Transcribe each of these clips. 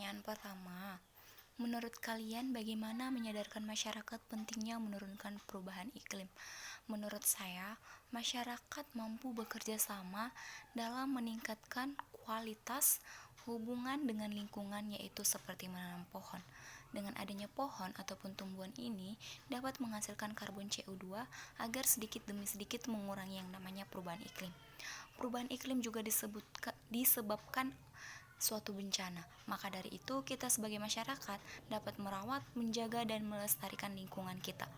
Pertanyaan pertama, menurut kalian bagaimana menyadarkan masyarakat pentingnya menurunkan perubahan iklim? Menurut saya, masyarakat mampu bekerja sama dalam meningkatkan kualitas hubungan dengan lingkungan, yaitu seperti menanam pohon. Dengan adanya pohon ataupun tumbuhan ini dapat menghasilkan karbon CO2 agar sedikit demi sedikit mengurangi yang namanya perubahan iklim. Perubahan iklim juga disebabkan suatu bencana. Maka dari itu, kita sebagai masyarakat dapat merawat, menjaga, dan melestarikan lingkungan kita.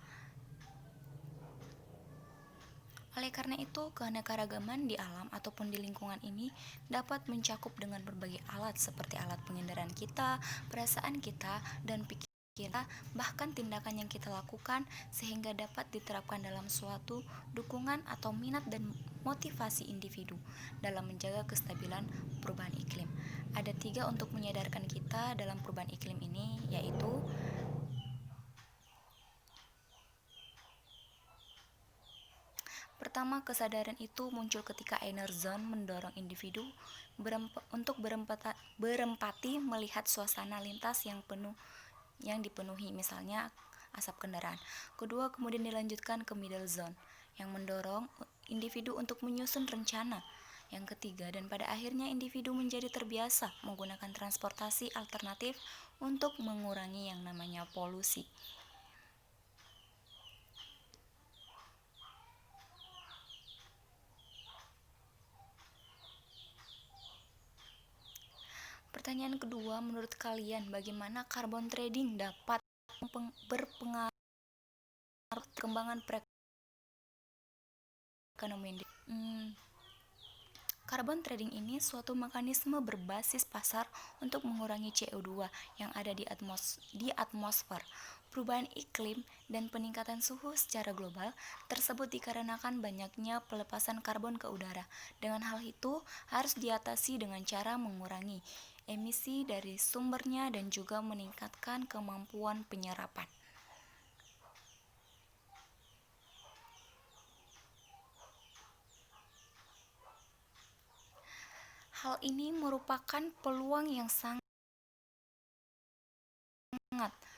Oleh karena itu, keanekaragaman di alam ataupun di lingkungan ini dapat mencakup dengan berbagai alat seperti alat penginderaan kita, perasaan kita, dan pikiran kita, bahkan tindakan yang kita lakukan sehingga dapat diterapkan dalam suatu dukungan atau minat dan motivasi individu dalam menjaga kestabilan perubahan iklim. Ada 3 untuk menyadarkan kita dalam perubahan iklim ini, yaitu pertama, kesadaran itu muncul ketika Enerzone mendorong individu untuk berempati melihat suasana lintas yang dipenuhi, misalnya asap kendaraan. Kedua, kemudian dilanjutkan ke middle zone yang mendorong individu untuk menyusun rencana. Yang ketiga, dan pada akhirnya individu menjadi terbiasa menggunakan transportasi alternatif untuk mengurangi yang namanya polusi. Pertanyaan kedua, menurut kalian bagaimana carbon trading dapat berpengaruh perkembangan perekonomian? Carbon trading ini suatu mekanisme berbasis pasar untuk mengurangi CO2 yang ada di atmosfer. Perubahan iklim dan peningkatan suhu secara global tersebut dikarenakan banyaknya pelepasan karbon ke udara. Dengan hal itu, harus diatasi dengan cara mengurangi emisi dari sumbernya dan juga meningkatkan kemampuan penyerapan. Hal ini merupakan peluang yang sangat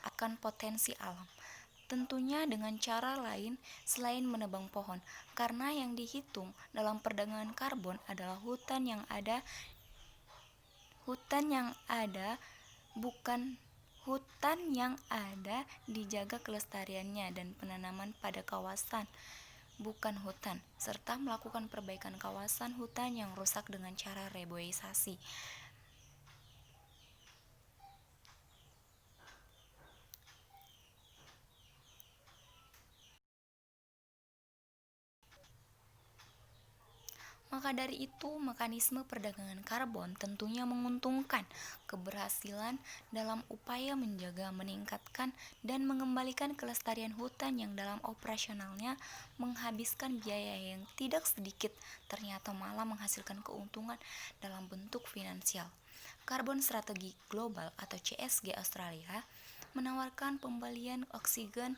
akan potensi alam. Tentunya dengan cara lain selain menebang pohon, karena yang dihitung dalam perdagangan karbon adalah hutan yang ada dijaga kelestariannya dan penanaman pada kawasan bukan hutan, serta melakukan perbaikan kawasan hutan yang rusak dengan cara reboisasi. Maka dari itu, mekanisme perdagangan karbon tentunya menguntungkan keberhasilan dalam upaya menjaga, meningkatkan, dan mengembalikan kelestarian hutan yang dalam operasionalnya menghabiskan biaya yang tidak sedikit, ternyata malah menghasilkan keuntungan dalam bentuk finansial. Carbon Strategy Global atau CSG Australia menawarkan pembelian oksigen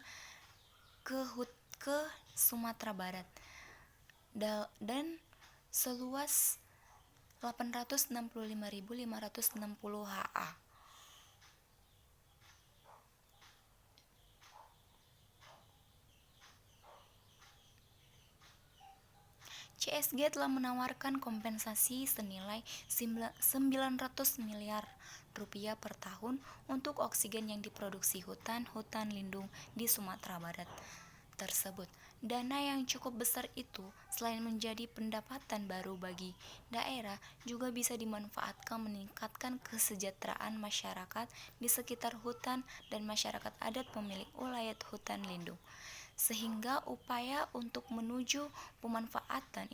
ke Sumatera Barat dan seluas 865.560 ha. CSG telah menawarkan kompensasi senilai 900 miliar rupiah per tahun untuk oksigen yang diproduksi hutan lindung di Sumatera Barat tersebut. Dana yang cukup besar itu selain menjadi pendapatan baru bagi daerah, juga bisa dimanfaatkan meningkatkan kesejahteraan masyarakat di sekitar hutan dan masyarakat adat pemilik ulayat hutan lindung, sehingga upaya untuk menuju pemanfaatan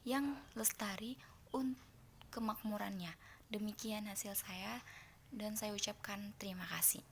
yang lestari untuk kemakmurannya. Demikian hasil saya dan saya ucapkan terima kasih.